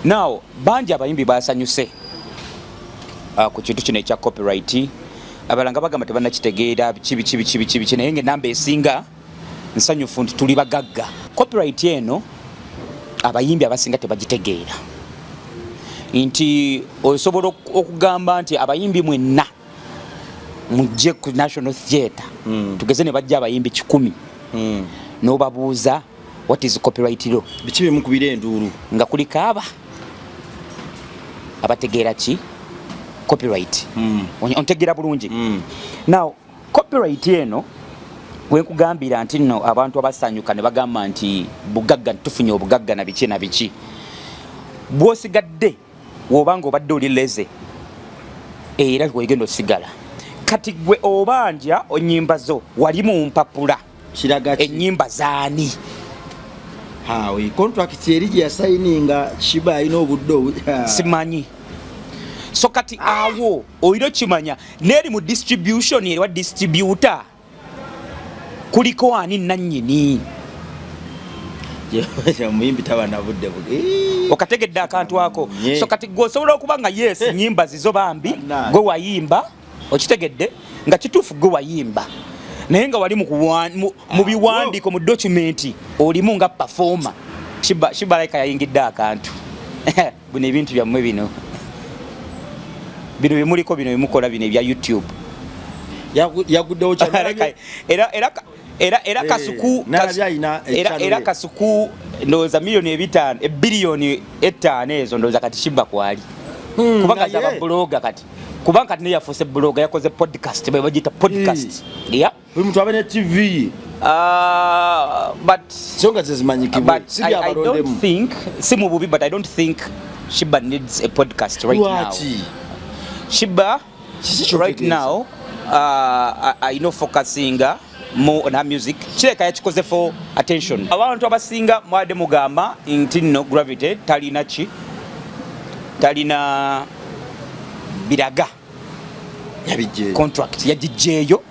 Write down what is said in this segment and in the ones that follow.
Now banji abayimbi basanyuse ku kintu kino ekya copyright abalanga bagamba tebannakitegeera kibi naye ng'enamba esinga nsanyufu nti tuli bagagga. Copyright eno abayimbi abasinga tebagitegeera nti osobola okugamba nti abayimbi mwenna mujje ku National Theatre tugeze ne bajja abayimbi 10 n'obabuuza what is copyright law biki bimu kubira enduulu nga kuliko abategeera ki copyright ontegeera bulungi. Now copyright eno wenkugambira nti nno abantu abasanyuka ne bagamba nti bugagga tufunye obugagga na biki bwosigadde wobanga obadde oli leze era wegenda osigala kati gwe obanja onyimba zo wali mu mpapula kiraga ennyimba zaani hawe contract eri ya signinga Sheeba ino obuddo simanyi. So kati awo oiro kimanya neri mu distribution eri wa distributor kuliko ani nannyini muyimbi tabana budde okategedde akantu ako. So kati gwosobola okubanga yes nyimba zizo bambi gwe wayimba okitegedde nga kituufu gwe wayimba naye nga wali mu biwandiiko mu documenti olimu nga performer. Sheeba like yayingidde akantu bino ebintu byammwe bino bimuliko bino bimukola bino ebya YouTube yaguddewo era kasuku ndowooza milioni 5 ebiliyoni 5 ezo ndowooza kati Sheeba kwali kubanga zaba bloga kati kubanga kati yafuuse bloga yakoze podcast bagita podcast buli muntu abane TV but songa zezimanyikibwe I don't think simu bubi but I don't think Sheeba needs a podcast right now. Sheeba right now I know focusing more on her music kireka yakikoze for attention. Abantu abasinga mwade mugamba nti no Gravity talina biraga yabije contract yajijeyo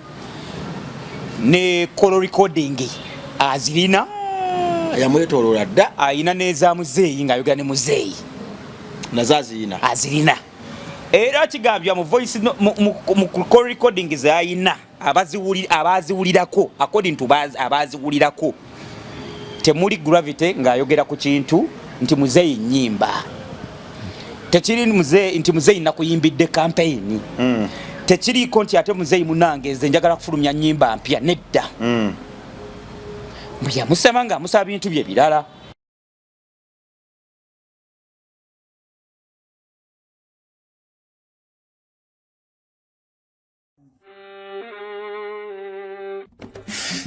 ne color recording azirina yamwetolola dda ayina neza muzeeyi nga yogera ne muzeeyi nazazina azirina era kigambya mu voice mu color recording zayina abaziwulirako according to abaziwulirako temuli Gravity nga ayogera ku kintu nti muzeeyi nyimba tekiri nti muzeeyi nakuyimbidde campaign tekiriko nti ate muzeeyi munange nze njagala kufulumya nnyimba mpya nedda buli amusaba nga amusaba bintu bye birala.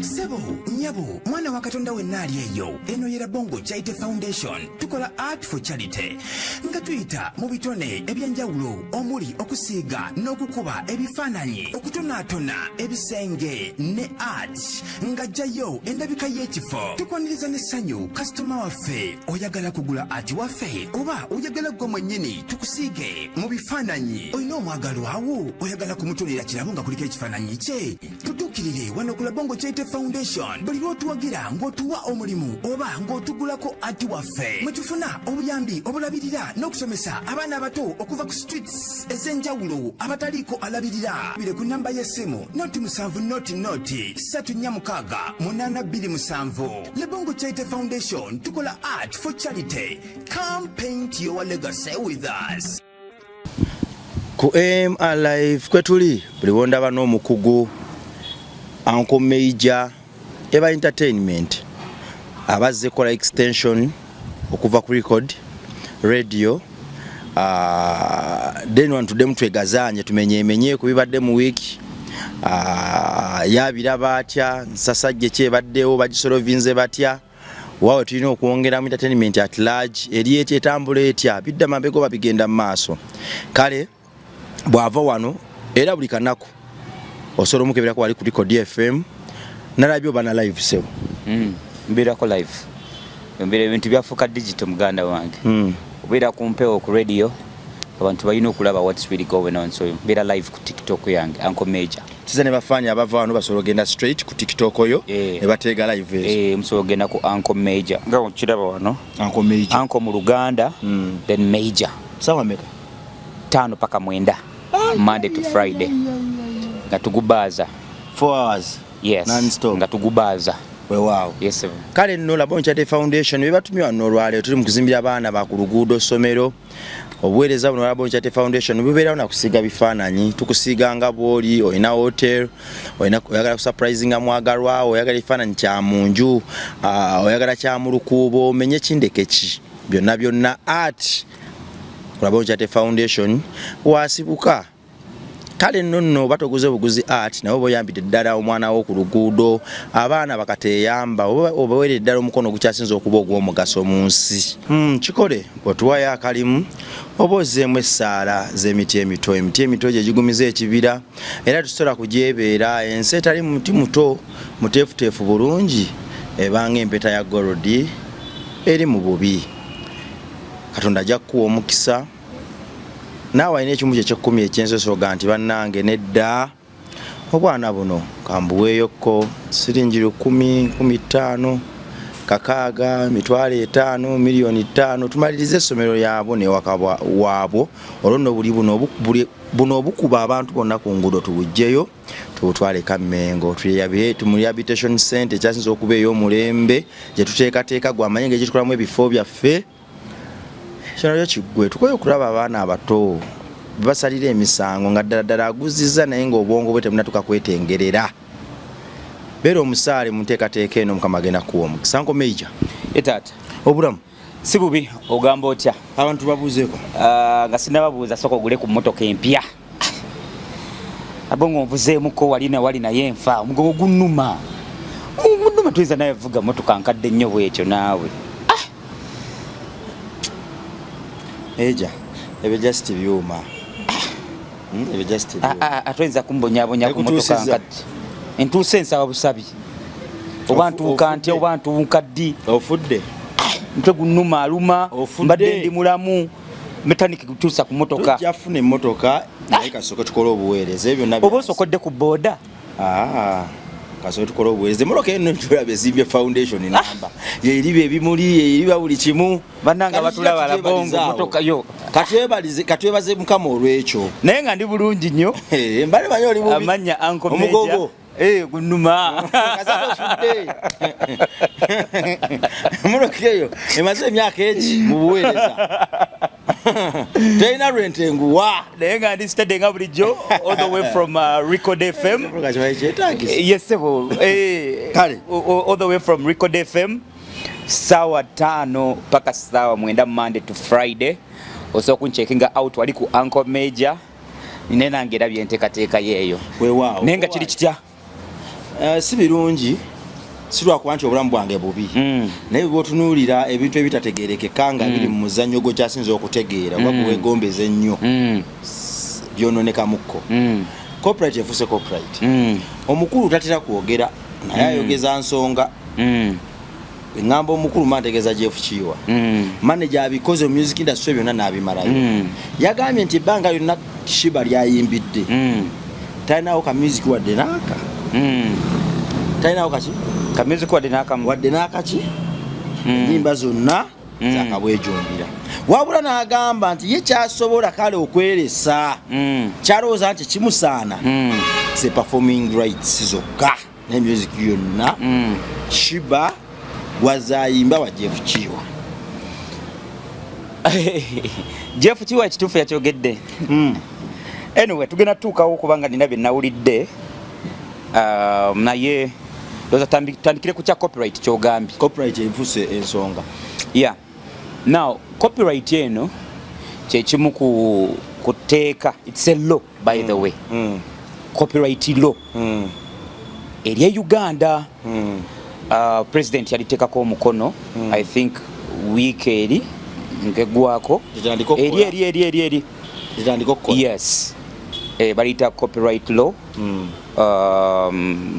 Sebo, nyabo, mwana wa Katonda wenna ali eyo. Eno yera Bongo Charity Foundation. Tukola art for charity. Nga tuyita mu bitone ebyanjawulo omuli okusiiga n'okukuba ebifaananyi, okutonaatona ebisenge ne art. Nga jjayo endabika y'ekifo. Tukwaniriza n'essanyu kasitoma waffe oyagala kugula art waffe oba oyagala gwe mwennyini tukusiige mu bifaananyi. Olina omwagalo awo oyagala kumutonera kirabo nga kuliko ekifaananyi kye. Tutuukirire wano ku Bongo Charity Foundation. Buli lw'otuwagira ng'otuwa omulimu oba ng'otugulako ati waffe mwe tufuna obuyambi obulabirira n'okusomesa abaana abato okuva ku streets ez'enjawulo abataliiko alabirira. Bire ku namba y'essimu noti 7 noti 346 Le Bongo Charity Foundation tukola art for charity. Come paint your legacy with us. Ku Alive kwetuli buli wondaba n'omukugu Uncle Major Eba Entertainment abazze kola extension okuva ku record radio then want to them twegazanye tumenye ku bibadde mu week yabiraba atya nsasajje kyebaddewo bagisolovinze batya wawe tulina okwongera mu entertainment at large eri etambula etya bidda mabego babigenda mu maaso kale bwava wano era buli kanaku osoro mukebera ko ali ku Record FM nalabyo bana live sebo mbira ko live mbira ebintu byafuka digital muganda wange ubira kumpewo ku radio abantu bayino okulaba what's really going on so mbira live ku TikTok yange Uncle Major. tiza ne bafanya abava wano basobola ogenda straight ku TikTok oyo ne bateega live ezo. Musobola ogenda ku Uncle Major nga okiraba wano Uncle Major. Uncle mu Luganda then Major. Sawa meka 5 paka 9 Monday to Friday nga tugubaaza 4 hours. Yes, non-stop. nga tugubaaza. Wow. Yes sir. Kale nno Bamutute Foundation bebatumya wano olwaleero tuli mu kuzimbira abaana ba ku luguudo ssomero. Obuweereza buno Bamutute Foundation bubeerawo na kusiiga bifaananyi, tukusiiga nga bw'oli, olina hotel, oyagala kusurprisinga mwagalwa, oyagala ekifaananyi kya mu nju, oyagala kya mu lukuubo, omenye kindeke ki. Byonna art ku Bamutute Foundation wasibuka. Kale nno batoguze buguzi art nabo boyambidde ddala omwana wo ku luguudo, abaana bakateeyamba obaweerera ddala omukono gukyasinza okuba ogw'omugaso mu nsi. Kikole otuwayo akalimu oba ozzeemu essaala z'emiti emito. Emiti emito gye gigumiza ekibira era tusobola kugyebeera. Ensi etali muti muto muteefuteefu bulungi ebanga empeta ya golodi eri mu bubi. Katonda ajja kukuwa omukisa. Naawe alina ekimu ky'ekkumi ekyensosoga nti bannange nedda obwana buno kambuweeyokko siringi 10, 15, kakaaga, mitwalo 5, miliyoni 5 tumalirize essomero lyabo n'ewaka waabwo. Olwo nno buno obukuba abantu bonna ku nguudo tubugjeyo tubutwale Kamengo mu rehabilitation center ekyasinza okuba ey'omulembe gye tuteekateeka gw'amanye ngeri tukolamu ebifo byaffe. Kino kiggwe tukoye okulaba abaana abato basalira emisango nga ddala aguzizza naye ng'obwongo bwe temunatuka kwetengerera. Beera omusaale mu nteekateeka eno Mukama agenda kuwa omukisa. Uncle Major. Taata. Obulamu? Si bubi, ogamba otya? Abantu babuuzeeko. Nga sinnababuuza sooka ogule ku mmotoka empya. Abo ng'onvuzeemuko wali naye nfa omugongo gunnuma. Gunnuma tuyinza naye vuga mmotoka nkadde nnyo bw'etyo naawe. Eja, ebe just byuma. Ebe just byuma. Atwenza kumbonyabonya ku motoka nkadde. Entuuse nsaba busabi. Oba ntuuka ntya oba ntuuka ddi. Ofudde. Mutwe gunnuma aluma. Mbadde ndi mulamu. Mekaniki kutuusa ku motoka. Tujjafuna emmotoka naye kasooka tukola obuweereza. Ebyo nabyo. Oba osokodde ku booda. Kasooka tukola obuweereza. Emmotoka eno tulaba Ezimbye Foundation namba. Yeeriba ebimuli, yeeriba buli kimu. Bannanga batulaba alabongo motoka yo. Katwebaze Mukama olw'ekyo. Naye nga ndi bulungi nnyo. Mbale manyi oli bubi. Amanya Uncle Major. Gunnuma. Kasooka ofudde. Emmotoka eyo emaze emyaka egi mu buweereza. Tena rentenguwa. Naye nga ndi stade nga bulijjo all the way from Record FM. Yes sebo. Kale. All the way from Record FM. Sawa 5 paka sawa 9 Monday to Friday. Osobola kuncheckinga out wali ku Uncle Major. Ninena ngera byenteekateeka yeeyo. Weewaawo. Naye nga kiri kitya? Si birungi. Sirwakuba nti obulamu bwange bubi. Naye bw'otunuulira ebintu ebitategeerekeka nga biri mu muzannyo gwo kyasinza okutegeera oba kuweegombeza ennyo byononekamuko. Corporate efuuse corporate. Omukulu tatera kwogera naye ayogeza nsonga. Engamba omukulu mantegeeza Jeff Chiwa. Manager abikoze mu music industry byonna n'abimalayo. Yagambye nti ebbanga lyonna Sheeba lyayimbidde. Talinawo ka music wadde n'aka. Talinawo kaki? Ka music wadde n'akaki? Ennyimba zonna zaakabwejumbira. Wabula n'agamba nti ye kyasobola kale okweresa. Kyalowooza nti kimusaana. Se performing rights zokka ne music yonna. Sheeba wazayimba wa Jeff Chiwa. Jeff Chiwa ekituufu yakyogedde. Anyway, tugenda tuukawo kubanga nina bye nawulidde. Naye doza tandikire ku kya copyright kyogambye. Copyright efuuse ensonga. Yeah. Now, copyright eno kyekimu kuteeka. It's a law by the way. Copyright law. Erya Uganda. President yaliteekako omukono I think week eri ngegwako eri yes balita copyright law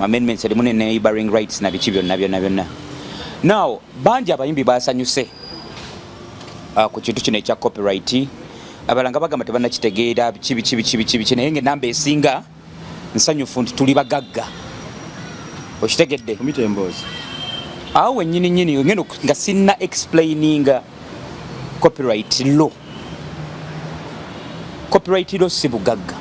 amendments erimu ne neighboring rights na biki byonna. Now bangi abayimbi basanyuse ku kintu kino ekya copyright abalanga bagamba tebannakitegeera biki naye ng'enamba esinga nsanyufu nti tuli bagagga okitegedde kumita emboozi awo wennyini ngeno nga sinna explaininga copyright law si bugagga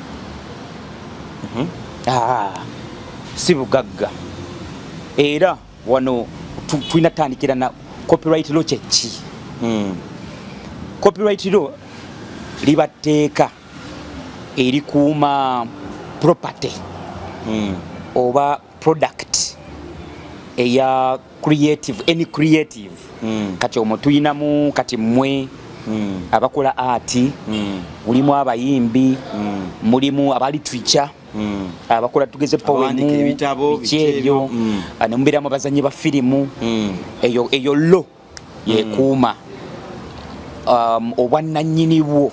si bugagga era wano tulina tandikira na copyright law kyeki copyright law libateeka erikuuma property oba product eya any creative kati omwo tuyinamu kati mmwe abakola art mulimu abayimbi mulimu aba literature abakola tugeze poem ebyo nemubiramu abazanyi ba firimu eyo lo yekuuma obwannannyini bwo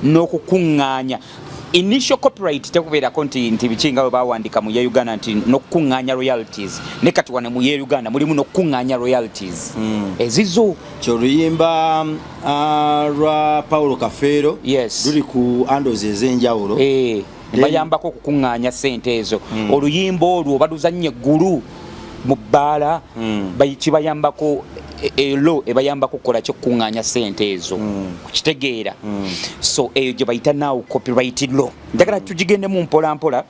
n'okukuŋŋaanya initial copyright tekubeerako nti bikinga bwe bawandika mu ye Uganda nti n'okukuŋŋaanya royalties ne kati wane mu ye Uganda mulimu n'okukuŋŋaanya royalties ezizo kyoluyimba lwa Paulo Kafeero luli ku andozi ez'enjawulo bayambako okukuŋŋaanya ssente ezo oluyimba olwo baluzannye eggulu mu bbaala kibayambako elo ebayambako kukola kyokkuŋŋaanya ssente ezo kukitegeera so eyo gye bayita now copyright law njagala tugigendemu mpolampola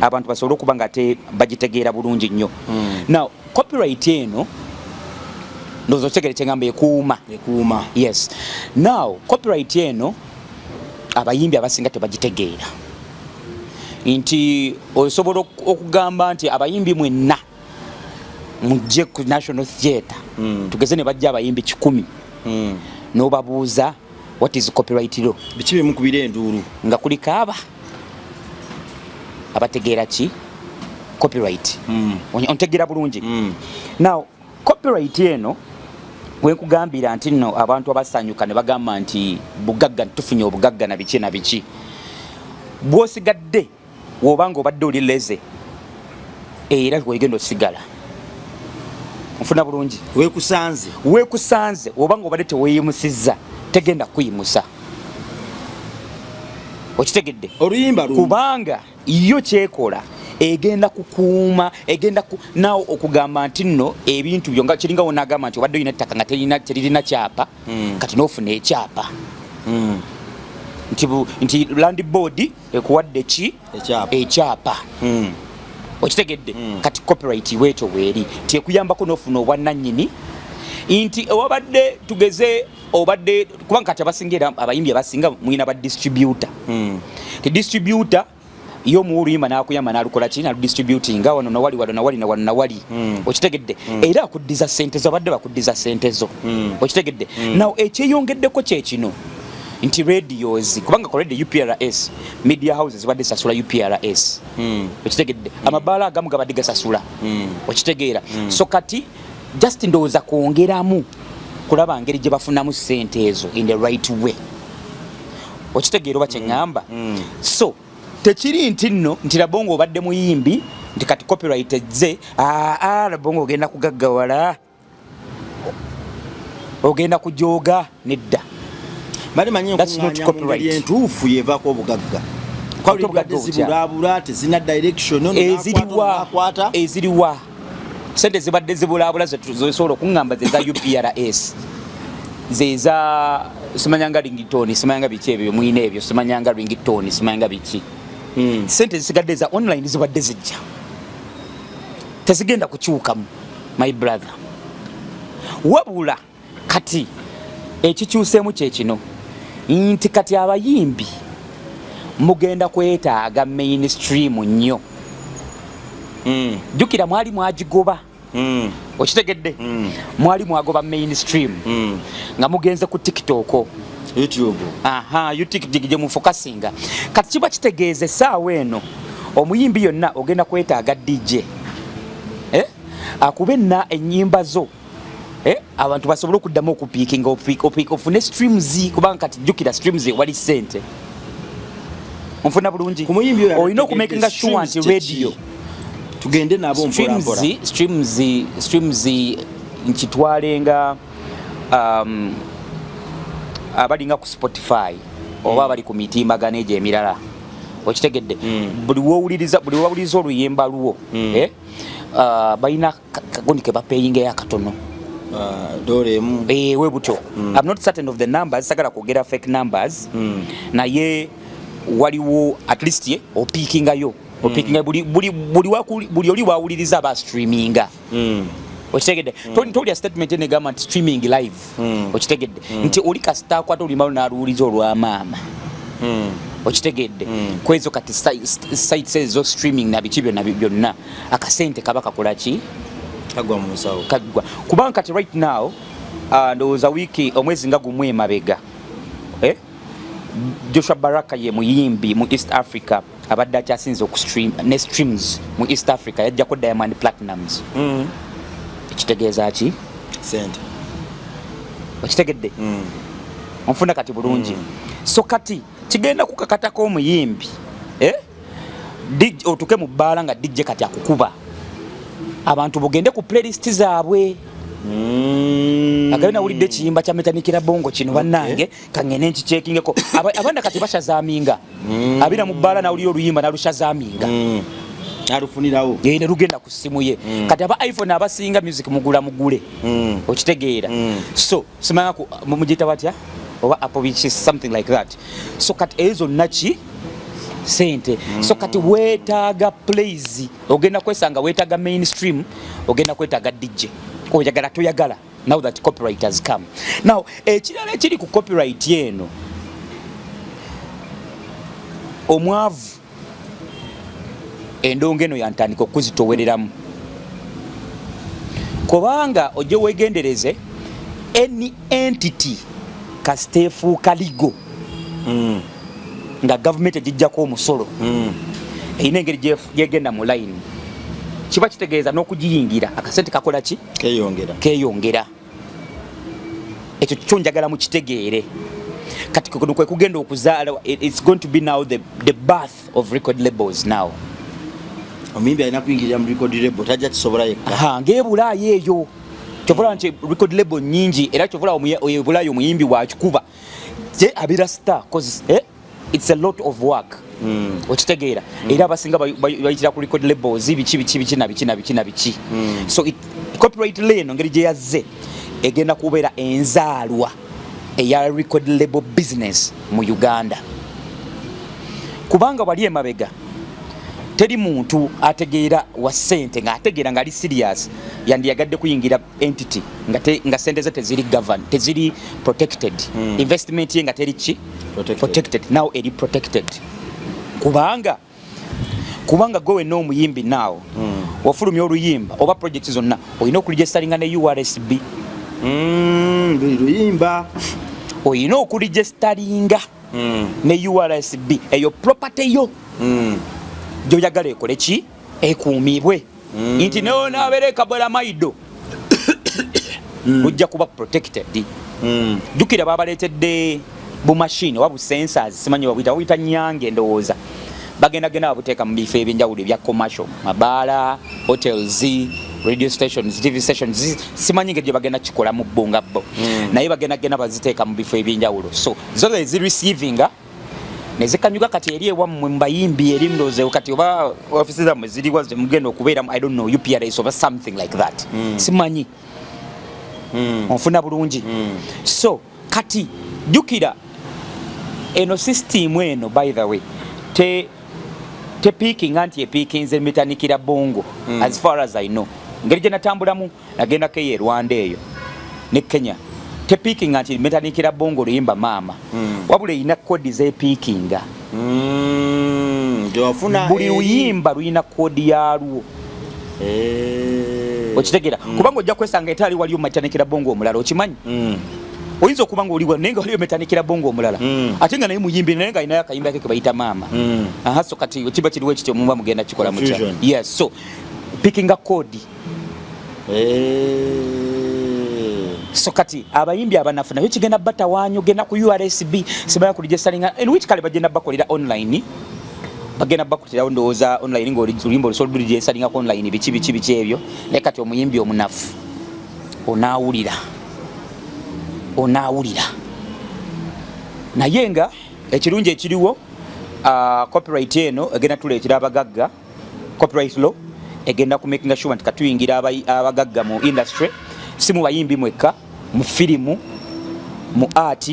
abantu basobole okuba nga bagitegeera bulungi nnyo now copyright eno ndowooza okitegere kyengamba ekuuma yes now copyright eno abayimbi abasinga tebagitegeera nti osobola okugamba nti abayimbi mwenna mujje ku National Theatre tugeze ne bajja abayimbi 100 n'obabuuza what is copyright law biki bimu kubira enduulu nga kuliko abategeera ki copyright ontegeera bulungi now copyright eno wenkugambira nti nno abantu abasanyuka ne bagamba nti bugagga tufunye obugagga na biki bwosigadde wobanga obadde oli leze era wegenda osigala nfuna bulungi wekusanze obanga obadde teweeyimusizza tegenda kuyimusa okitegedde oluyimba kubanga yo kyekola egenda kukuuma nawo okugamba nti nno ebintu byo nga kiringa wonagamba nti obadde olina ettaka nga teririna kyapa kati n'ofuna ekyapa nti land board ekuwadde ki ekyapa okitegedde kati copyright weeto weeri tekuyambako n'ofuna obwannannyini nti owabadde tugeze obadde kubanga kati abasingira abayimbi abasinga muyina ba distributor ti distributor yo muuluyimba n'akuyamba n'alukola ki naludistributinga wano nawali okitegedde era akuddiza sente zo abadde bakuddiza sente zo okitegedde naw ekyeyongeddeko kyekino nti radios kubanga ko radio UPRS media houses badde sasula UPRS okitegedde amabaala agamu gabadde gasasula okitegeera so kati just ndowooza kwongeramu kulaba ngeri gye bafunamu ssente ezo in the right way okitegeera oba kyeŋŋamba so tekiri nti nno nti labongo obadde muyimbi nti kati copyright ezze labongo ogenda kugaggawala ogenda kujooga nedda manye nkuŋŋaanya entuufu yevaako obugagga zibulaabula tezina direction eziriwa sente zibadde zibulaabula zesobola okuŋŋamba zeza UPRS zeza simanyanga ringtone simanyanga biki ebyo mwine ebyo simanyanga ringtone simanyanga biki sente zisigadde za online zibadde zijja tezigenda kukyukamu my brother wabula kati ekikyuseemu kyekino nti kati abayimbi mugenda kwetaaga mainstream nnyo jjukira mwali mwagigoba okitegedde mwali mwagoba mainstream nga mugenze ku TikTok YouTube gye mufokasinga kati kiba kitegeeza essaawa eno omuyimbi yonna ogenda kwetaaga DJ akube na ennyimba zo abantu basobole okuddamu okupiikinga ofune streams kubanga kati jjukira streams wali ssente onfuna bulungi olina okumakinga sure nti radio tugende nabo mpolampola streams nkitwalenga abalinga ku Spotify oba abali ku mitimbagano egyo emirala okitegedde buli wowuliriza oluyimba luwo balina kagondi ke bapeyinga yakatono dolemu we butyo I'm not certain of the numbers sagala kwogera fake numbers naye waliwo at least opikingayo buli oli wawuliriza ba streaminga okitegedde tolya statement enegamba nti streaming live okitegedde nti oli kasita akwata olimalo n'aluwuliza olwamaama okitegedde kwezo kati sites ezo streaming nabiki byonna akasente kaba kakola ki kagwa mu nsawo kubanga kati right now ndowooza wiiki omwezi nga gumu emabega Joshua Baraka ye muyimbi mu East Africa abadde akyasinze okustream ne streams mu East Africa yajjako Diamond Platinums ekitegeeza ki sente okitegedde onfuna kati bulungi so kati kigenda kukakatako omuyimbi otuke mu bbaala nga DJ kati akukuba abantu bugende ku playlist zaabwe agayo nawulidde ekiyimba kya metanikira bongo kino bannange kangene nkikyekingeko abanda kati bashazaminga abira mu bbaala nawulira oluyimba nalushazaminga alufunirawo ne lugenda ku ssimu ye kati aba iPhone abasinga music mugule okitegeera so simanya mugita batya oba Apple which is something like that so kati ezo nachi sente so kati wetaaga plays ogenda kwesanga wetaaga mainstream ogenda kwetaaga DJ oyagala toyagala now that copyright has come now ekirala ekiri ku copyright yeno omwavu endongo eno yantandika okuzitowereramu kubanga ojje wegendereze any entity kasteefuuka ligo nga government ejijjako omusolo eyina engeri gyegenda mu line kiba kitegeeza n'okugiyingira akasente kakola ki keyongera ekyo kyonjagala mukitegeere kati kwe kugenda okuzaala it's going to be now the birth of record labels now omuyimbi alina kuyingirira mu record label tajja kisobola yekka ng'ebulaayo eyo kyovula nti record label nyingi era kyovula ebulaayo omuyimbi wakikuba je abira star cause it's a lot of work okitegeera era abasinga bayitira ku record labels biki na biki so copyright lane ngeri gye yazze egenda kubeera enzaalwa eya record label business mu Uganda kubanga wali emabega teri muntu ategeera wa sente nga ategeera nga ali serious yandiyagadde kuyingira entity nga sente ze teziri governed teziri protected investment ye nga teri ki protected now eri protected kubanga gowe no muyimbi now wafulumya oluyimba oba projects zonna oyina okuregistaringa ne URSB luyimba oyina okuregistaringa ne URSB eyo property yo gy'oyagala ekole ki ekuumibwe nti neonabereka bwera maido lujja kuba protected jukira babaleetedde bumashini oba busensors simanyi wabuyita nyange ndowooza bagenda babuteeka mu bifo ebyenjawulo ebya commercial mabaala hotels radio stations TV stations simanyi ngeri gye bagenda kikola mu bbunga bo naye bagenda baziteeka mu bifo ebyenjawulo so zo ezireceiving nezikanyuga kati eri ewammwe mbayimbi eri ndowooza kati oba ofisi zammwe ziriwa zemugenda okubeeramu I don't know UPRS oba something like that simanyi onfuna bulungi so kati jukira eno system eno by the way te peaking anti epeakinze metanikira bongo as far as I know ngeri gye natambulamu nagenda ke Rwanda eyo ne Kenya te peaking anti metanikira bongo luyimba mama wabule ina kodi ze peakinga buli luyimba luyina kodi yalwo okitegera kubanga ojja kwesanga etali waliyo metanikira bongo omulala okimanyi oyinza okuba nga oliwa naye nga waliyo metanikira bongo omulala ate nga naye muyimbi naye nga alinayo akayimba ke bayita maama so kati kiba kiriwo ekityo muba mugenda kikola mutya yes so picking a code so kati abayimbi abanafu nayo kigenda batawanyo genda ku URSB sibaya ku registeringa in which kale bagenda bakolera online bagenda bakutira ndowooza online ng'oluyimba olusobola registeringa ku online biki ebyo naye kati omuyimbi omunafu onaawulira naye nga ekirungi ekiriwo copyright eno egenda tuleetera abagagga copyright law egenda kumakinga sure nti katuyingira abagagga mu industry si mu bayimbi mwekka mu firimu mu art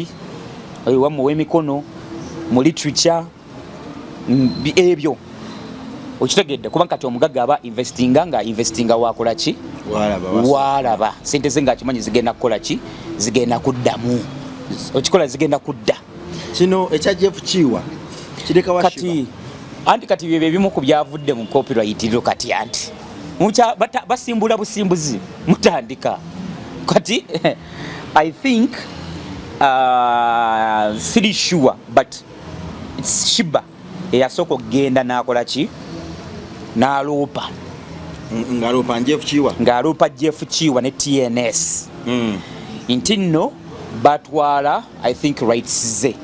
wamu w'emikono mu literature ebyo okitegedde kuba kati omugagga aba investinga wakola ki walaba sente ze ngaakimanyi zigenda kukola ki zigenda kuddamu okikola zigenda kudda kino ekya Jeff Chiwa kireka wa kati anti kati bye bimu ku byavudde mu copyright ro kati anti basimbula busimbuzi mutandika kati I think silly sure but it's Sheeba eyasooka okugenda n'akola ki n'aloopa ng'aloopa Jeff Chiwa ne TNS nti nno batwala I think rights ze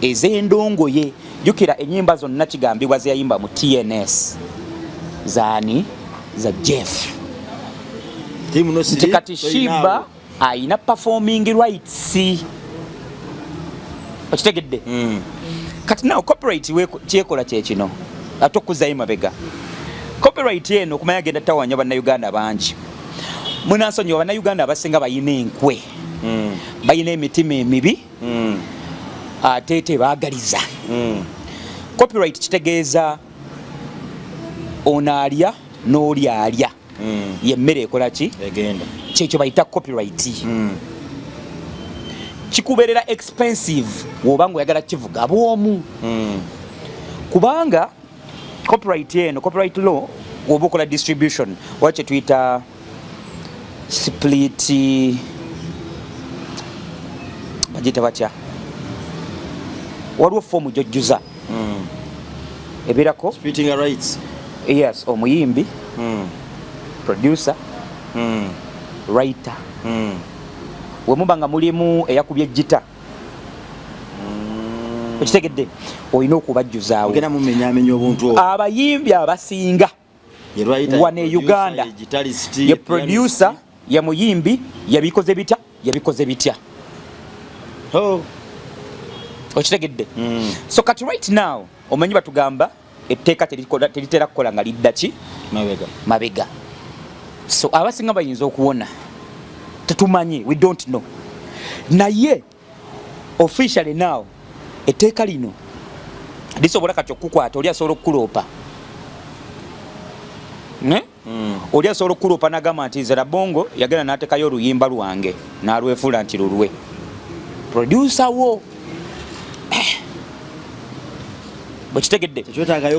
ez'endongoye jukira ennyimba zonna kigambibwa zeyayimba mu TNS zaani za Jeff nti kati Sheeba ayina performing rights okitegedde kati naw copyright kyekola kyekino ate okuzayo mabega copyright eno okumanya genda tawanya bannayuganda bangi munansonyiwa bannayuganda abasinga bayina enkwe bayina emitima emibi ate tebaagaliza copyright kitegeeza ono alya n'oli alya yemmere ekola ki kyekyo bayita copyright kikubeerera expensive wobanga oyagala kivuga bwomu kubanga copyright eno copyright law woba okola distribution wakye tuyita split bagita batya waliwo fomu gyojjuza ebeerako splitting rights yes omuyimbi producer writer wemuba nga mulimu eyakubya ejjita okitegedde olina okubajjuzaawo abayimbi abasinga wane Uganda ye producer ye muyimbi yabikoze bitya okitegedde so kati right now omanyi batugamba etteeka teritera kukola nga lidda ki mabega so abasinga bayinza okuwona tetumanyi we don't know naye officially now etteeka lino lisobola kati okukwata oli asobola okukuloopa oli asobola okukuloopa n'agamba nti nze Bongo yagenda n'ateekayo oluyimba lwange n'alwefuula nti lulwe producer wo bwekitegedde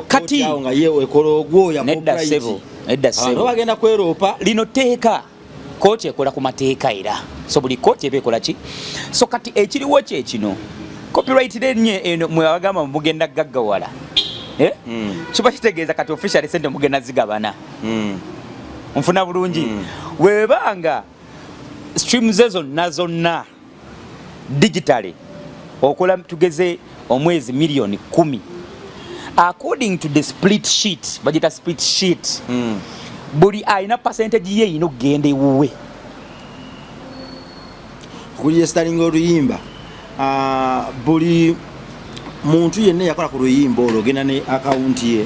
kati nedda ssebo bagenda kweroopa lino teeka kooti ekola ku mateeka era so buli kooti eba ekola ki so kati ekiriwo kyekino copyright lenye eno mwabagamba mugenda gaggawala kiba kitegeeza kati officially sente mugenda zigabana nfuna bulungi webanga streams ezo zonna digitally okola tugeze omwezi milioni 10 according to the split sheet bagita split sheet buli ayina percentage ye ino gende wuwe kuli starting oluyimba buli muntu yenna yakola ku luyimba olwo genda ne account ye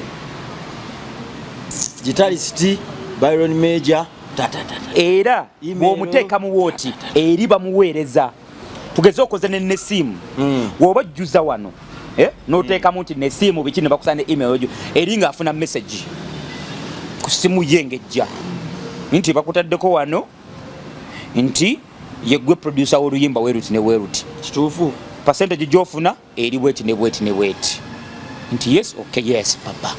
guitarist Byron Major era bw'omuteeka mu wooti eri bamuweereza tugeze okoze nesimu woba jjuza wano n'oteekamu nti nesimu biki ne bakusana ne email yo eri ng'afuna message ku simu ye ng'ejja nti bakutaddeko wano nti yegwe producer w'oluyimba weeruti ne weeruti kituufu percentage gy'ofuna eri bweti ne bweti ne bweti nti yes okay yes papa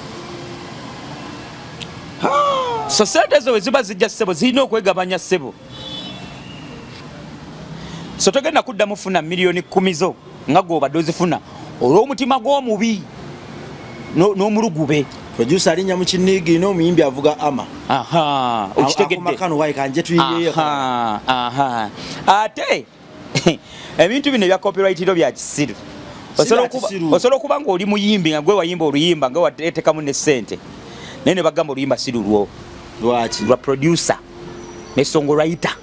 so sente ezo weziba zijja ssebo zirina okwegabanya ssebo so togenda kuddamu funa milioni 10 zo nga gw'obadde ozifuna olw'omutima gw'omubi n'omulugube producer alinya mu kinigi n'omuyimbi avuga ama okitegedde ate ebintu bino ebya copyright iro bya kisiru osobola okuba nga oli muyimbi nga gwe wayimba oluyimba nga wateekamu ne ssente naye ne bagamba oluyimba si lulwo lwa producer ne songwriter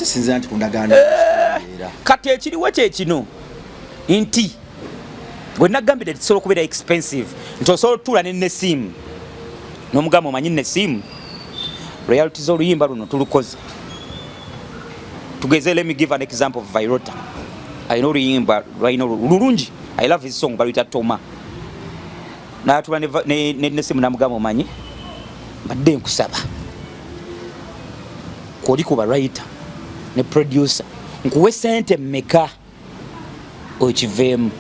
sinzira nti kundagana kati ekiriwo kyekino nti gwe nagambira tisobola okubeera expensive nti osobola otuula ne Nesimu n'omugamba omanyi Nesimu royalties oluyimba luno tulukoze tugeze. Let me give an example of Vairota. I know oluyimba lwalina lulungi. I love his song baluyita Toma. N'atuula ne Nesimu n'amugamba omanyi badde nkusaba koli kuba writer ne producer nkuwe sente mmeka okiveemu.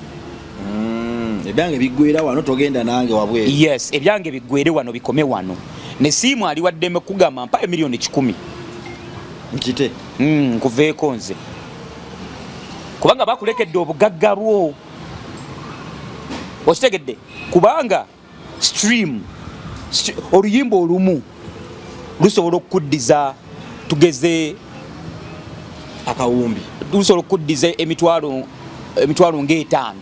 Ebyange biggwera wano togenda nange wabwe. Yes, ebyange biggwere wano bikome wano. Nesimu ali waddeme kugamba mpa milioni 10 nkite nkuveeko nze kubanga bakulekedde obugagga bwo okitegedde kubanga stream oluyimba olumu lusobola okuddiza tugeze akawumbi lusobola okuddiza emitwalo nga 5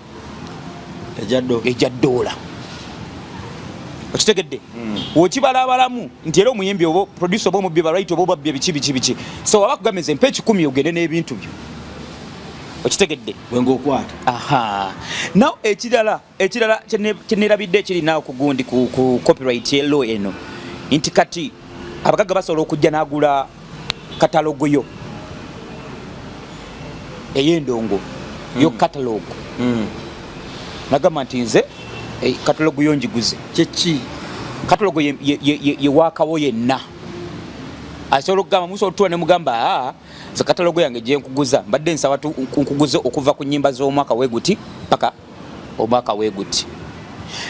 ejja dola okitegedde okibala abalamu nti era omuyimbi obo producer obo mubbi right obo babbi biki so abakugameze mpe 10 ogende n'ebintu byo okitegedde wengo okwata. Aha, now ekirala kyenerabidde ekirina okugundi ku copyright law eno nti kati abagagga basobola okujja n'agula katalogo yo ey'endongo yo katalogo nagamba nti nze katalogo yo njiguze. Kyeki katalogo ye wakawo yenna asobola okugamba musobola otuula ne mugamba ze katalogo yange gye nkuguza mbadde nsaba nkuguze okuva ku nnyimba z'omwaka weeguti paka omwaka weeguti.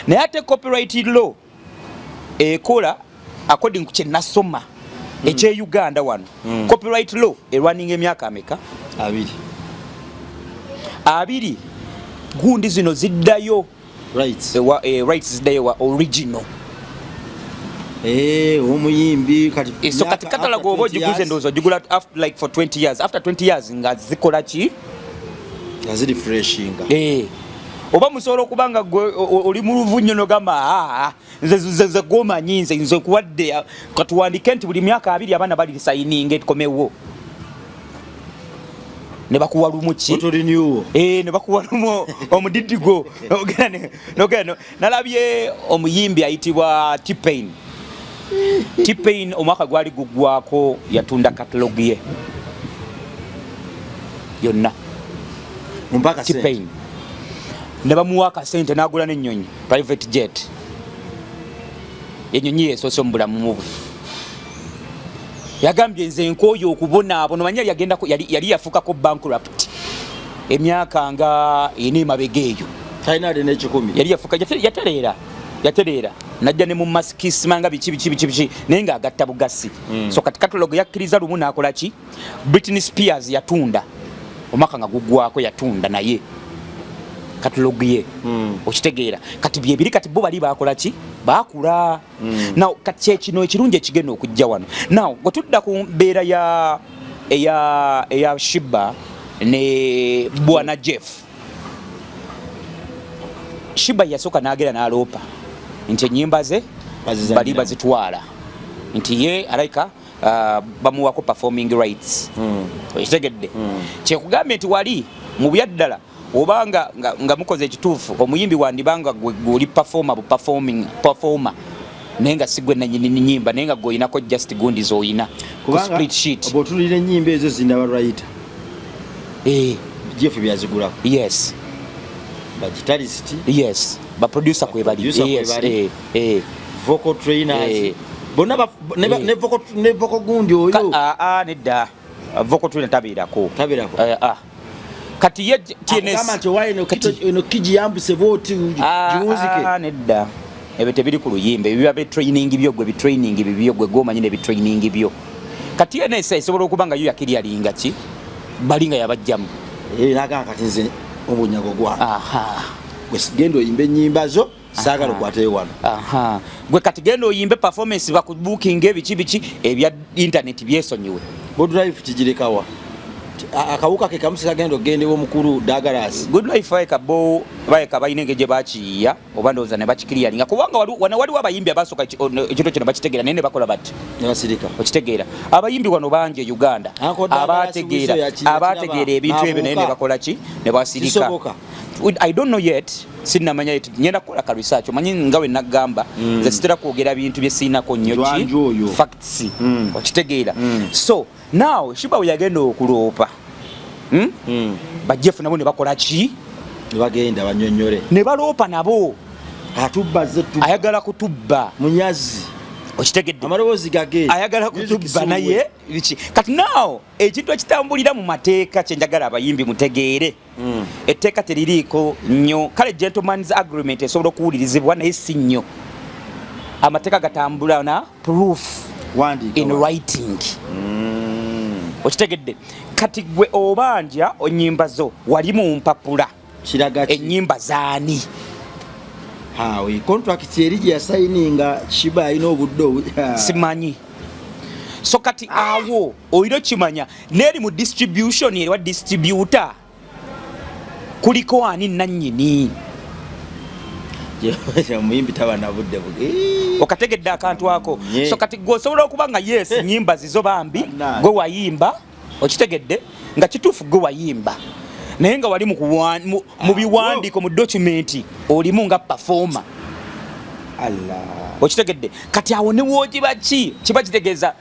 Naye ate copyright law ekola according ku kye nasoma ekye Uganda wano copyright law erwaninga emyaka ameka 2 gundi zino ziddayo rights ziddayo wa original omuyimbi kati so kati katalogo obo giguze ndozo gigula after like for 20 years after 20 years nga zikola ki nga ziri freshinga oba musobola okubanga oli mu luvunyo nogamba nze gomanyi nze kuwadde katuwandike nti buli myaka 2 abaana bali signing etkomewo ne bakuwa lumu ki ne bakuwa lumu omudidigo ogenda nalabye omuyimbi ayitibwa T-Pain omwaka gwali gugwako yatunda katalogu ye yonna mpaka T-Pain ne bamuwa akasente n'agula n'ennyonyi private jet ennyonyi yeesoose mu bulamu mu bwe yagambye nze nkooyo okubonaabona manyi yali yafuukako bankrupt emyaka nga ena emabega eyo yali yafuuka yatereera najja ne mu masikisima biki naye ng'agatta bugasi so kati katalogo yakkiriza lumu n'akola ki Britney Spears yatunda omwaka nga gugwako yatunda naye katalogo ye okitegeera kati byebiri kati bo bali bakola ki bakula now kati ekino ekirungi ekigenda okujja wano now gwetudda ku mbeera eya Sheeba ne Bwana Jeff. Sheeba yasooka n'agera n'aloopa nti ennyimba ze bali bazitwala nti ye alaika bamuwako performing rights okitegedde kyekugambye nti wali mu byaddala obanga nga mukoze ekituufu omuyimbi wandibanga guli performer naye nga si gwe nannyini nnyimba naye nga gweoyinako just gundi z'oyina ku split sheet oba otulira ennyimba ezo zina barwayita jeff byazigulako yes bagitalist yes baproducer kwe bali yes vocal trainers bonna ne vocal gundi oyo nedda vocal trainer tabeerako kati ye TNS kama nti waino eno kiji yambuse voti jiwuzike nedda ebyo tebiri ku luyimba ebyo bya training byo gwe bitraining bibyo gwe gomanyi ne bitraining byo kati TNS esobola okuba nga yo yakiryalinga ki balinga yabajjamu naga kati nze obunyago gwa gwe sigendo oyimbe ennyimba zo saagala okwateyo wano gwe kati genda oyimbe performance bakubooking biki ebya internet byesonyiwe Good Life kigirekawa akawuka ke kamusika gendo gendewo mukuru Douglas Good Life kabo bayeka bayina engeri gye bakiyiya oba ndowooza ne bakikiriyalinga kubanga waliwo abayimbi abasooka ekintu kino bakitegeera naye ne bakola bati okitegeera abayimbi wano bangi e Uganda abategeera ebintu ebyo naye ne bakola ki ne basirika I don't know yet sinnamanya yet ngenda kukola ka research omanyi nga we nagamba nze sitera kwogera bintu bye siinako nnyo ki facts okitegeera so now Sheeba we yagenda okuloopa bajefu nabo ne bakola ki bagenda banyonyole ne baloopa nabo ayagala kutubba munyazi okitegedde amaloboozi gage ayagala kutubba naye kati now ekintu ekitambulira mu mateeka kyenjagala abayimbi mutegeere etteeka teririiko nnyo kale gentleman's agreement esobola okuwulirizibwa naye si nnyo amateeka gatambula na proof in writing okitegedde kati gwe obanja ennyimba zo wali mu mpapula ennyimba zaani hawe contract eri gye yasayininga Sheeba alina obudde simanyi so kati awo oyina kimanya neri mu distribution eri wa distributor kuliko ani nannyini muyimbi tabana budde okategedde akantu ako so kati gwe osobola okuba nga yes nnyimba zizo bambi gwe wayimba okitegedde nga kituufu gwe wayimba naye nga wali mu biwandiiko mu documenti olimu nga performer okitegedde kati awo ne woogiba ki kiba kitegeeza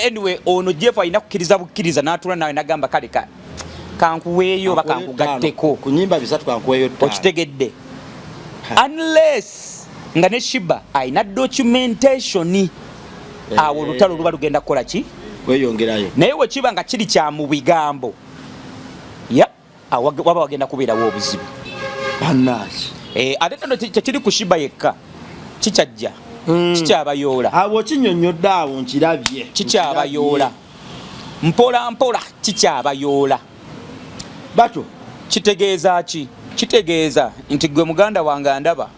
anyway ono Jeff alina kukkiriza bukkiriza n'atula nawe nagamba kale kankuweeyo oba kankugatteko ku nnyimba 3 kankuweeyo okitegedde unless nga ne Sheeba alina documentation awo olutalo luba lugenda kukola ki kweyongerayo naye we kiba nga kiri kya mu bigambo waba wagenda kubeerawo obuzibu bannaki ate tano tekiri ku Sheeba yekka kikyajja kikyabayoola abo kinyonyodde awo nkirabye kikyabayoola mpola mpola kikyabayoola bato kitegeeza ki kitegeeza nti gwe muganda wange ndaba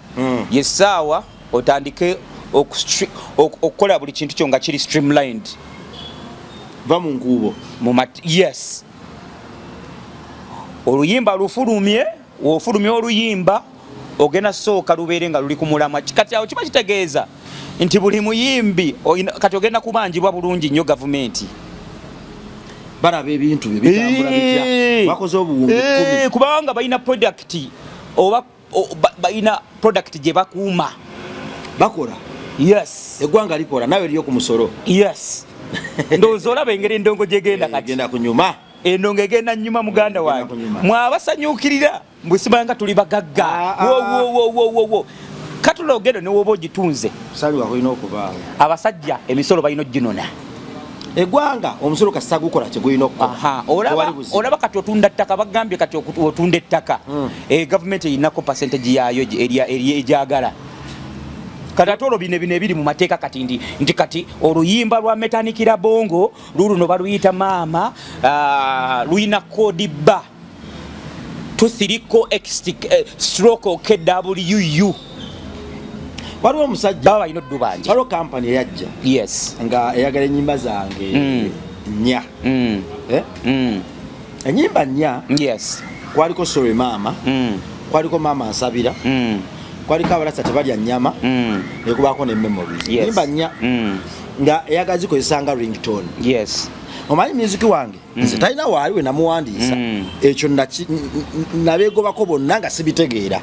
yessaawa otandike okukola buli kintu kyo nga kiri streamlined va mu nkuubo yes oluyimba lufulumye wofulumye oluyimba ogenda sooka lubeere nga luli ku mulamwa kati awo kiba kitegeeza nti buli muyimbi kati ogenda kubanjibwa bulungi nnyo gavumenti baraba ebintu bye bitambula bitya bakoze obuwumbi 10 kubanga balina product oba balina product gye bakuuma bakola yes eggwanga likola nawe liyo ku musolo yes ndowooza olaba engeri endongo gyegenda kati genda kunyuma endongo egenda nnyuma muganda wange mwabasanyukirira mbwesimanga tuli bagagga wo katula ogendo ne woba ogitunze sali wakolina okubaawo abasajja emisolo balina oginona eggwanga omusolo kasita gukola kyegulina okukola olaba kati otunda ttaka bagambye kati otunda ettaka gavumenti eyinako percentage yayo egyagala kati ate olwo bino ebiri mu mateeka kati nti kati oluyimba lwa metanikira bongo luluno baluyita maama luyina kodi bba tusiriko stroke KWU waliwo omusajja baba balina oddu bangi waliwo kampani eyajja yes nga eyagala ennyimba zange nnya ennyimba nnya yes kwaliko sorry maama kwaliko maama nsabira kwaliko abalasa tebalya nnyama nekubaako ne memories ennyimba nnya nga eyagala zikozesa nga ringtone yes omanyi music wange nze talina waali we namuwandiisa ekyo nabeegobako bonna nga sibitegeera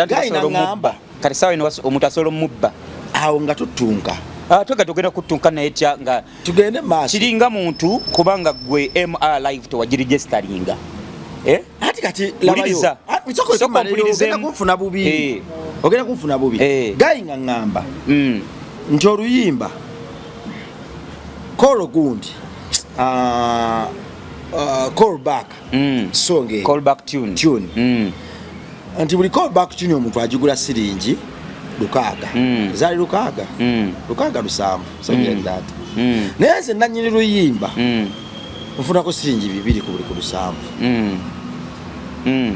gainaŋŋamba kati sawa ino omuntu asobola omubba awo nga tutunka twega tugenda kutunka netya nga tugende maaso kiringa muntu kubanga gwe MR live tewagirigistaringa ati kati labayo ogenda kunfuna bubi ogenda kunfuna bubi gayinga ŋŋamba nti oluyimba kolo gundi callback song callback tune nti buli callback tune omuntu agigula siringi 6 zali 6 something like that naye nze nannyini luyimba nfunako siringi 2 ku buli ku 7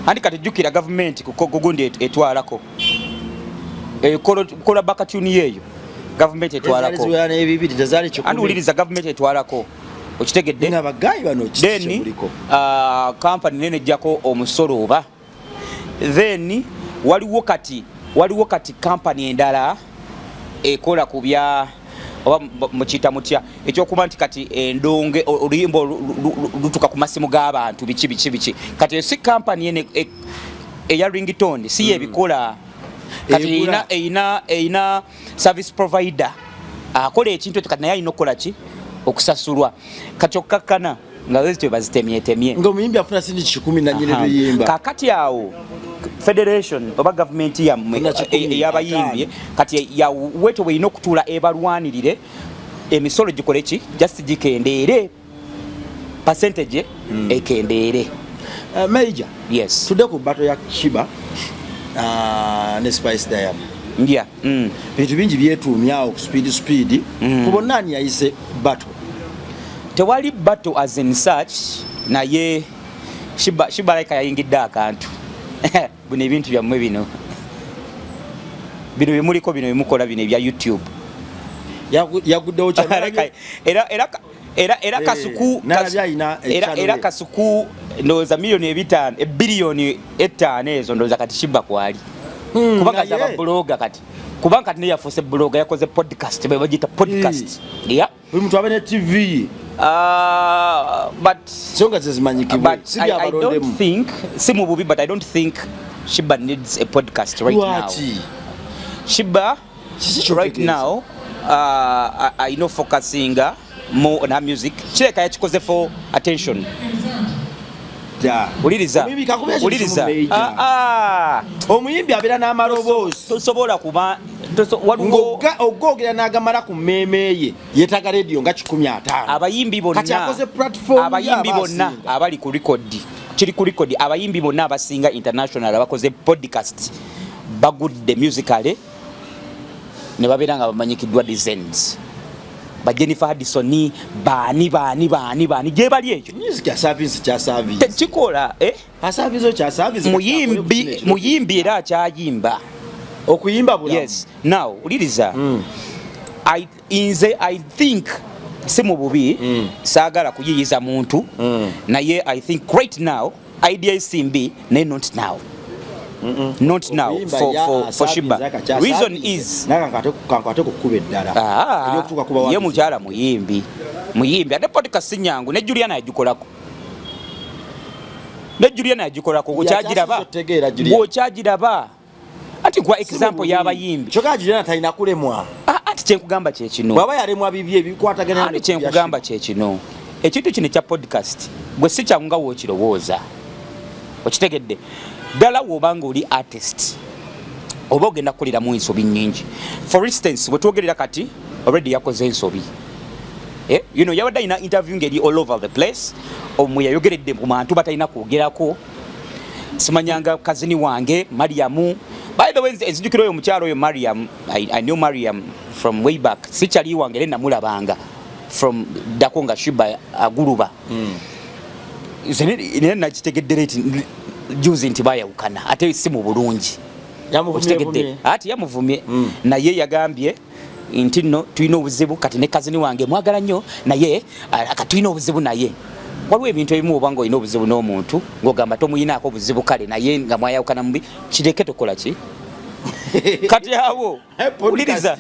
andi kati jjukira gavumenti kugundi etwalako kola bakatuni yeeyo gavumenti etwalako andi wuliriza gavumenti etwalako okitegedde n'abagayi bano then kampani nene ejjako omusolo oba then waliwo kati company endala ekola ku bya oba mukita mutya ekyokuba nti kati endonge oluyimbo lutuka ku masimu g'abantu biki kati si company ene eya ringtone si ebikola kati eina service provider akola ekintu kati naye alina okukola ki okusasulwa kati okkakkana nga wezitwe bazitemyetemye ng'omuyimbi afuna sindi 10 na nyine luyimba kakati awo federation oba government y'abayimbi kati yaweto bweyina okutuula ebalwanirire emisolo gikole ki just gikendeere percentage ekendeere. Major, yes, tudde ku battle ya Sheeba ne Spice Dian. Yeah. Bintu bingi byetuumyawo ku speed kubonna ani yayise battle. Tewali battle as in such naye Sheeba like yayingidde akantu bino ebintu byammwe bino byemuliko bino byemukola bino ebya YouTube yaguddewo era kasuku ndowooza $5 billion ezo ndowooza kati Sheeba kwali kubanga zaba bloga kati kubanga kati neyafuuse bloga yakoze podcast bagita podcast yeah buli muntu abane TV but songa zezimanyikibwe sibya abalondemu simu bubi but I don't think Sheeba needs a podcast right now. Sheeba right now I know focusing more on her music. Chireka yakikoze for attention. Uliriza omuyimbi abeera n'amaloboozi tosobola kuba ogogera n'agamala ku mmeeme yeetaga radio nga 15 abayimbi bonna abali ku record kiri ku record abayimbi bonna abasinga international abakoze podcast bagudde musically ne babeera nga bamanyikiddwa designs ba Jennifer Addison bani gye bali ekyo music ya service tekikola service muyimbi era akyayimba okuyimba bulamu. Yes, now uliriza I think si mu bubi saagala kuyiyiza muntu naye I think right now idea isimbi naye not now. Not now for Sheeba. Reason is ye mukyala muyimbi ate podcast nyangu ne Juliana yagikolako gwokyagiraba ati kwa example y'abayimbi kyokka Juliana talina kulemwa ati kyenkugamba kyekino bwaba yalemwa bibye ebikwatagana ati kyenkugamba kyekino ekintu kino kya podcast gwe si kyangu nga wookirowooza okitegedde ddala w'obanga oli artist oba ogenda kukoleramu ensobi nnyingi. For instance bwetwogerera kati already yakoze ensobi yabadde alina interview ngeri all over the place omwe yayogeredde mu bantu batalina kwogerako simanyanga kazini wange Mariamu. By the way enzijukira oyo mukyalo oyo Mariam I knew Mariam from way back sikyali wange era namulabanga from dakonga Sheeba aguluba nene nakitegedde juzi nti bayawukana ate si mu bulungi ati yamuvumye naye yagambye nti no tulina obuzibu kati ne kazini wange mwagala nnyo naye kati tulina obuzibu naye waliwo ebintu ebimu obanga olina obuzibu n'omuntu ng'ogamba tomuyinaako obuzibu kale naye nga mwayawukana mubi kireke tokola ki kati awo uliriza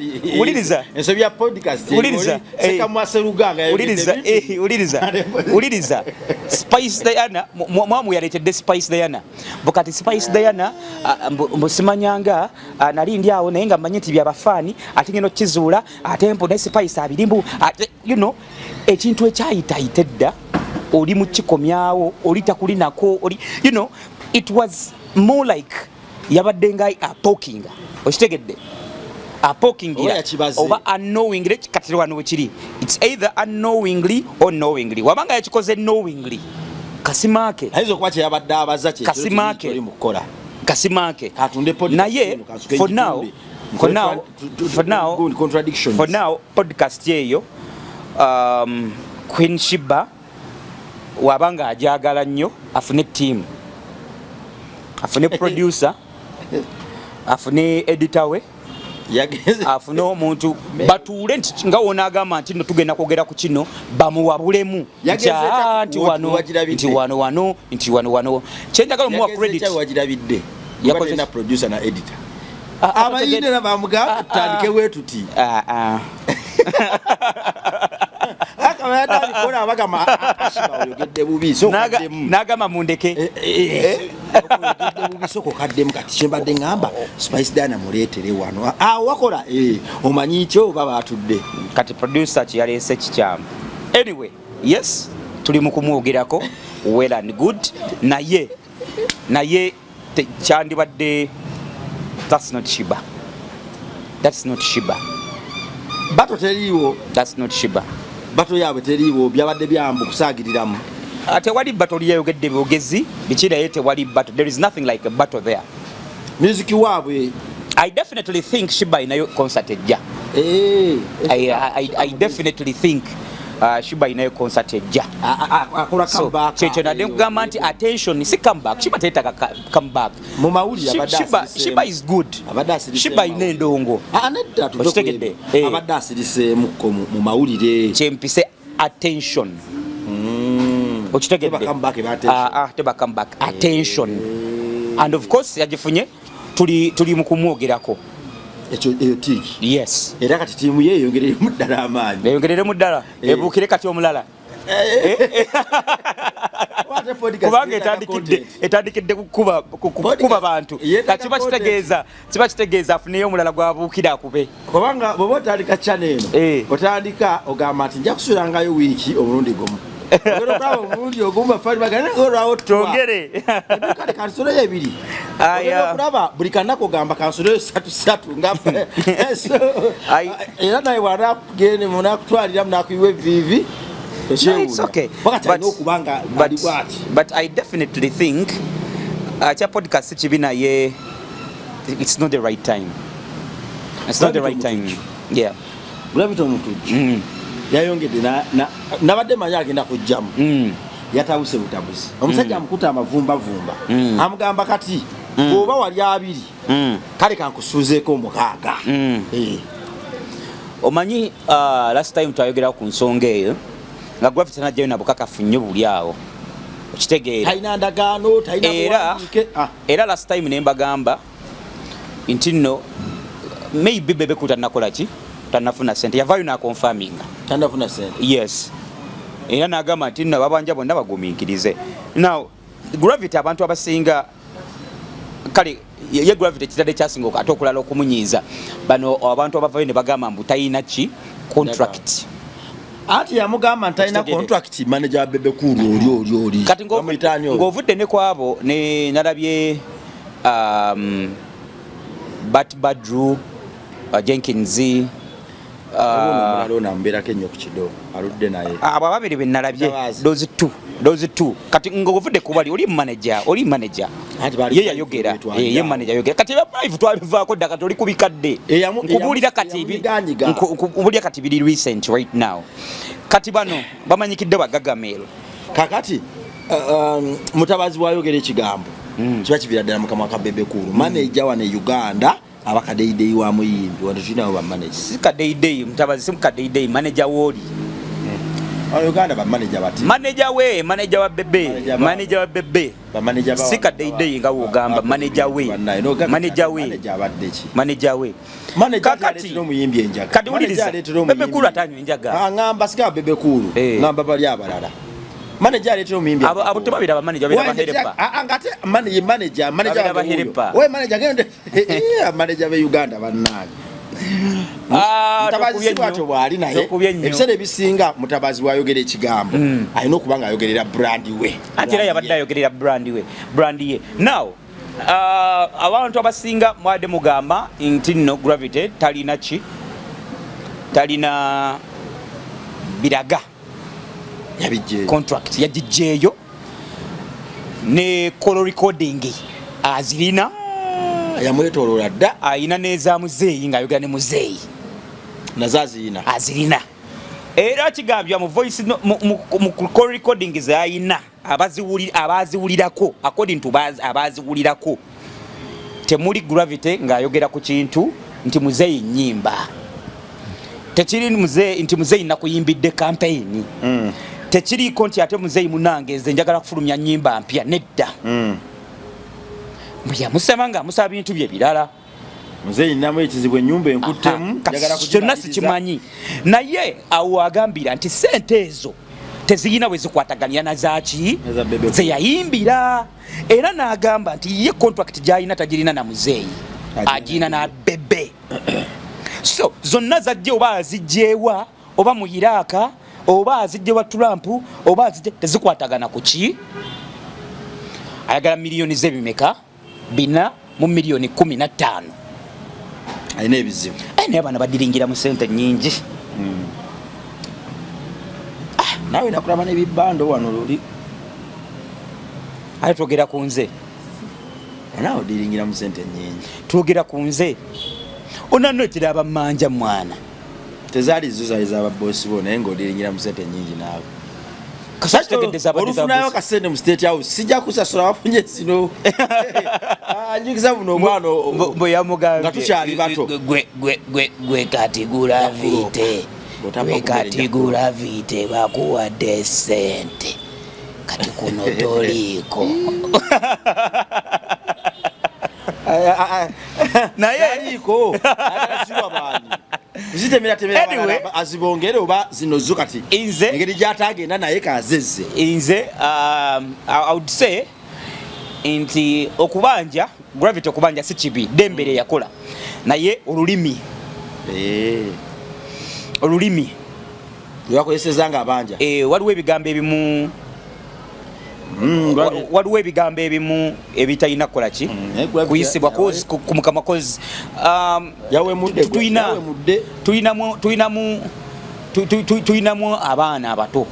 ensobi ya podcast uliriza Spice Diana mwamu yaletedde Spice Diana bukati Spice Diana mbusimanyanga nali ndi awo naye nga mmanyi nti byabafaani ate ngeno kizuula ate mpo ne Spice abirimbu ate ekintu ekyayitayita edda oli mu kikomyawo oli takulinako oli it was more like yabadde nga apokinga okitegedde apokingira oba unknowingly kati wano wekiri it's either unknowingly or knowingly wabanga yakikoze knowingly kasimake aizo kwache yabadde abaza kye kasimake mukola kasimake atunde podcast naye for now podcast yeyo Queen Sheeba wabanga ajagala nnyo afune team afune producer afune editor we afune omuntu batuule nti nga wona agamba nti no tugenda kwogera ku kino bamuwabulemu nti wano kyenjagala omuwa credit yakoze na producer na editor abayinde na bamuga tandike wetuti akamada bikora abagama Sheeba oyogedde bubi so nagama mundeke oyogedde bubi so kokaddemu kati kyembadde ngamba Spice Dian muleetere wano wakola omanyi kyo baba atudde kati producer kyalese kikyamu anyway yes tuli mu kumwogerako well and good naye kyandibadde that's not Sheeba bato teriiwo that's not Sheeba bato yaabwe teriiwo byabadde byambu kusaagiriramu tewali bato lyeyogedde byogezi bikiraye tewali bato there is nothing like a battle there music waabwe I definitely think Sheeba inayo concert ejja I definitely think Sheeba inayo concert ejja akola comeback kyekyo nadde nkugamba nti attention si comeback Sheeba teetaaga comeback mu mawulire Sheeba is good Sheeba ina endongo nedda tutegedde abadde asiriseemu mu mawulire kyempise attention okitegedde teba comeback attention and of course yagifunye tuli mu kumwogerako eyo tiki yes era kati tiimu ye eyongereremu ddala amaanyi eyongereremu ddala ebuukire kati omulala kubanga etandikidde kukuba bantu kiba kitegeeza afuneyo omulala gwabuukira akube kubanga bw'oba otandika channel eno otandika ogamba nti nja kusulangayo wiiki omulundi gumu omulundi ogumu bafani bagane olwawo twongere kale kansoleyo ebiri okulaba buli kanako gamba kansoleyo 3 nga era naye wanakugende munakutwalira munakuyiwa evivi it's okay but I definitely think kya podcast kibi naye it's not the right time yeah Gravity omutuji yayongedde nabadde manya agenda kujjamu yatawuse butabuzi omusajja amukuta amavumba amugamba kati oba wali abiri kale kankusuuzeeko omukaaga omanyi last time twayogera ku nsonga eyo nga Gravity najjayo nabukakafu nnyo buli awo okitegeera talina ndagaano talina era last time nembagamba nti nno maybe bebe kutannakola ki tanafuna sente yavayo na confirming tanafuna sente yes era nagamba nti nno babanja bonna bagumiikirize now Gravity abantu abasinga kale ye Gravity kitadde kyasinga ate okulala okumunyiiza bano abantu abavayo ne bagamba mbu talina ki contract ati yamugamba ntalina contract manager wa Bebe Cool oli kati ng'ovudde ne kwabo ne nalabye Bat Badru Jenkins mulalo mbera kenyo ku kido aludde naye abo ababiri benalabye those two kati ng'ovudde kubali oli manager ye yayogera ye manager yogera kati live twabivaako dda kati oli kubikadde nkubulira kati biri recent right now kati bano bamanyikidde bagagamero kakati mutabazi wayogera ekigambo kiba kibira ddala mukama ka Bebe Cool manager wa ne Uganda abakadeidei wa muyimbi wano tulina ba manager sikadeidei mutabazi simkadeidei manager woli Uganda ba manager bati manager wa Bebe ba manager ba sikadeidei nga wogamba manager kakati no muyimbi enjaga kati uliriza Bebe Cool atanywa enjaga ngamba sika Bebe Cool ngamba bali abalala manager letero muyimbi abo tebabira ba manager bera baherepa angate manager baherepa we manager gende manager be Uganda bannani mutabazi wacho bwali naye ebisere bisinga mutabazi wayogera ekigambo alina okubanga ayogerera brand we ate era yabadde ayogerera brand ye now abantu abasinga mwade mugamba nti no Gravity talina biraga yabije contract yajijeyo ne call recording azirina yamwetolola dda ayina neza muzeeyi nga yogera ne muzeeyi nazazina azirina era kigambya mu voice mu call recording zayina abaziwulirako according to abaziwulirako temuli Gravity nga ayogera ku kintu nti muzeeyi nyimba tekiri nti muzeeyi nakuyimbidde campaign tekiriko nti ate muzeeyi munange nze njagala kufulumya nnyimba mpya nedda bya musamanga musaba bintu bye birala muzeyi namu ekizibu ennyumba enkuttemu njagala kyonna sikimanyi naye awo agambira nti sente ezo teziyina bwe zikwataganira na zaaki ze yayimbira era n'agamba nti ye contract gy'alina tagirina na muzeeyi agirina na bebe so zonna zajje oba azijjeewa oba mu Iraka oba azijjewa Trump oba azijje tezikwatagana ku ki ayagala miliyoni z'ebimeka 4 mu miliyoni 15 alina ebizibu naye abaana badiringira mu sente nnyingi nawe nakulaba n'ebibbando wano luli ate twogera ku nze nawe odiringira mu sente nnyingi twogera ku nze onanotera abamanja mwana tezaali zo zaali z'ababoosi bo naye ng'odiringira mu sente nnyingi naawe olufunayo kasente mu state house sijja kusasula wafunye zino njikiza buno omwana nga tukyali bato gwe katigula vite gwe katigula vite bakuwadde sente kati kuno toliiko naye aliiko agasiwa baani zitemera azibongere oba zino zo kati engeri gy'atagenda naye kazezze nze I would say nti okubanja gravity okubanja si kibi dembere yakola naye olulimi lwakozeseza nga abanja waliwo ebigambo ebimu waliwo ebigambo ebimu ebitalina kukola ki kuyisibwa ku mukama kozi tulinamu abaana abato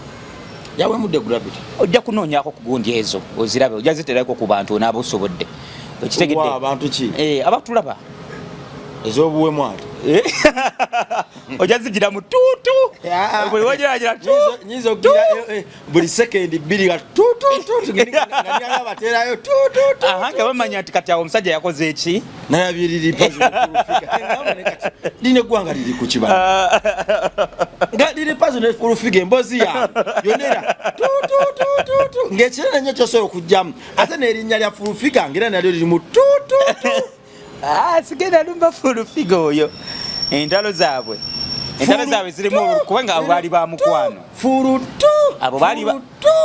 yawemudde gravity ojja kunoonyako ku gundi ezo ozirabe ojja ziterako ku bantu onaabaosobodde okitegedde abantu ki abatulaba ez'obuwemu ate ojja zigira mu tuutu buli wogeragira nyinza okugira buli sekendi 2 nga tuutuutu nga baterayo tuutuutu nga bamanya nti kati awo omusajja yakoze eki lina eggwanga liri ku kibala nga liri pazo nefulufiga emboozi yawe yonera tuutuutuutu ng'ekirala nnyo kyosobola okugjamu ate n'erinnya lya fulufiga ngera nalyo liri mu tuutuutu sigenda lumba fulufiga oyo entalo zaabwe zirimu kubanga abo baali ba mukwano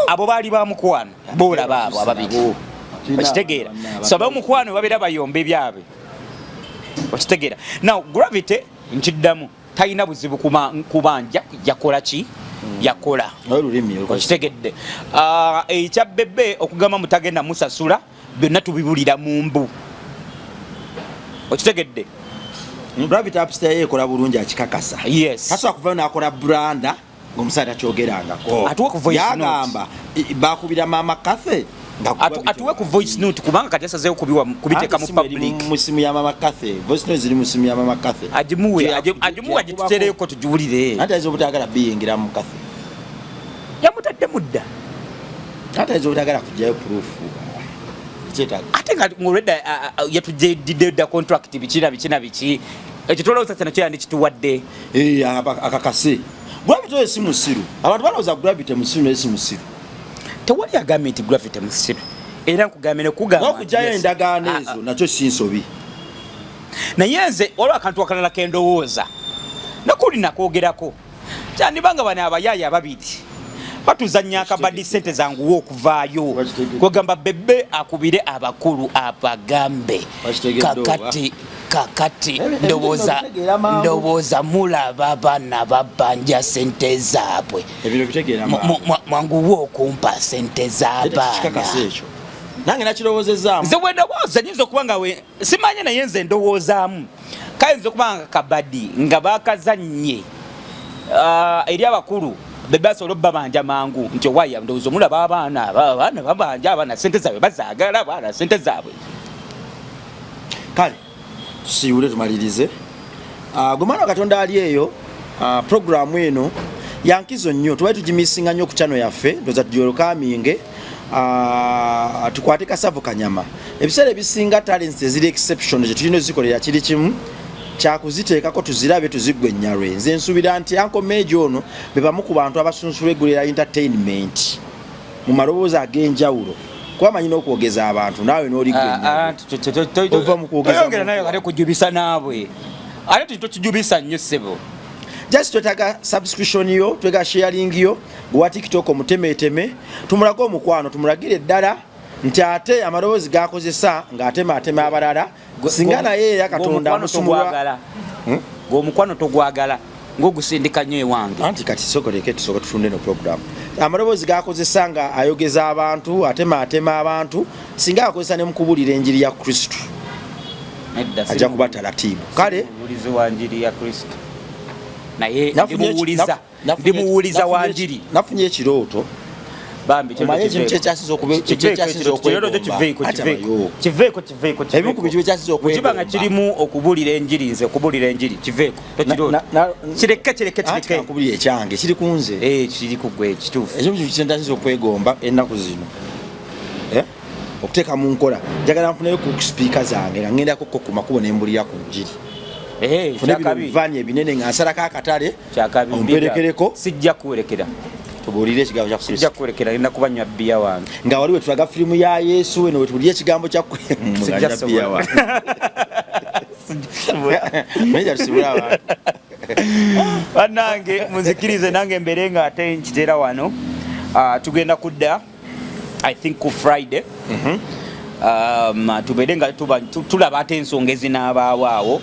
abo baali ba mukwano boolaba abo ababiri okitegeera so abamukwano babeera bayomba ebyabwe okitegeera now gravity nkiddamu talina buzibu kubanja yakola ki yakola okitegedde ekya bebe okugamba mutagenda musasula byonna tubibulira mu mbu okitegedde gravity upstairs ekola bulungi akikakasa yes tasobola kuvayo n'akola branda ng'omusajja akyogerangako yagamba bakubira mama Cathe atuwe ku voice note kubanga kati asazeewo kubiteeka mu public mu simu ya mama Cathe voice note ziri mu simu ya mama Cathe agimuwe agitutereeko tugiwulire ate ayinza obutayagala biyingira mu Cathe yamutadde mudda ate ayinza obutayagala kujjayo proof ate nga olwedda yatujjedidde contract bikina biki ekyo tolowooza kyano kyeyandi kituwadde akakase gravity oyo si musiru abantu balowooza gravity musiru naye si musiru tewali agambye nti gravity musiru era nkugambye nekugamba okugjayo endagaano ezo nakyo si nsobi naye nze waliwo akantu akalala kendowooza nakuli nakwogerako kyandibanga bano abayaaya ababiri batuzanya akabadi sente zanguwa okuvaayo kwegamba bebe akubire abakulu abagambe kakati ndowooza mulaba baana babanja sente zaabwe mwanguwa okumpa sente z'abaana nange nakirowoozezaamu nze bwendowooza nyinza okuba nga simanye naye nze ndowoozaamu kayinza okuba nga kabadi nga bakazanye eri abakulu bebe asobola obbabanja mangu nti owaya ndowooza omulaba abaana babanja abaana sente zaabwe bazaagala abaana sente zaabwe kale tusiibule tumalirize gwe mwana wa Katonda ali eyo programu eno yankizo nnyo tubaye tugimisinga nnyo ku channel yaffe ndowooza tugyolokaminge tukwate Kasavo Kanyama ebiseera ebisinga talents eziri exception gye tulina ozikolera kiri kimu kyakuziteekako tuzirabe tuziggwe nnyalwe nze nsuubira nti Uncle Major ono be bamu ku bantu abasunsulwa eggulira entertainment mu malowooza ag'enjawulo kwa manyina okwogeza abantu naawe n'oli gwe nayo kale kujubisa naabwe ate tukijubisa nnyo ssebo just twetaaga subscription yo twega sharing yo gwa TikTok omutemeteme tumulage omukwano tumulagire ddala nti ate amaloboozi gakozesa ng'atema abalala singa naye yakatonda amusumulwa ng'omukwano togwagala ng'ogusindika nnyo ewange anti kati sokoleke tusooka tufunde no program amaloboozi gakozesa nga ayogeza abantu atema abantu singa akozesa ne mukubulira enjiri ya Kristo ajja kuba taratibu kale mubulizi wa njiri ya Kristo naye ndimuwuliza wanjiri nafunye ekirooto bambi kibanga kirimu okubulira enjiri nze okubulira enjiri kiveeko kireke kubulira ekyange kiri kunze kiri kugwe kituufu ekyo kitendasiza okwegomba ennaku zino okuteeka mu nkola njagala nfunayo ku sipiika zange nga ŋŋendako ku makubo ne mbulira ku njiri bivaani ebinene nga nsalako akatale omperekereko sijja kuwerekera tubuulire ekigambo kya Kristo sijja kuwerekera ngenda kubanywa bbiya wange nga wali we tulaga firimu ya Yesu weno we tuwulira ekigambo kya bbiya wange bannange munzikirize nange mbere nga ate nkiteera wano tugenda kudda I think ku Friday tubere nga tulaba ate ensonga ezinaabaawo awo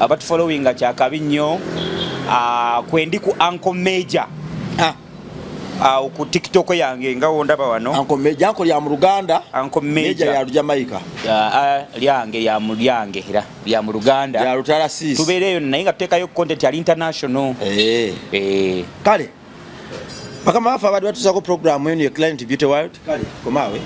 abatufollowinga kyakabi nnyo kwendi ku Uncle Major ku TikTok yange nga wondaba wano Uncle Major Uncle ya mu Luganda Uncle Major ya Jamaica lyange ya mu Luganda ya Lutala sis tubereyo naye nga tuteekayo content ya international kale bakama bafa abadde batusaako program eno ye Client Beauty World kale komawe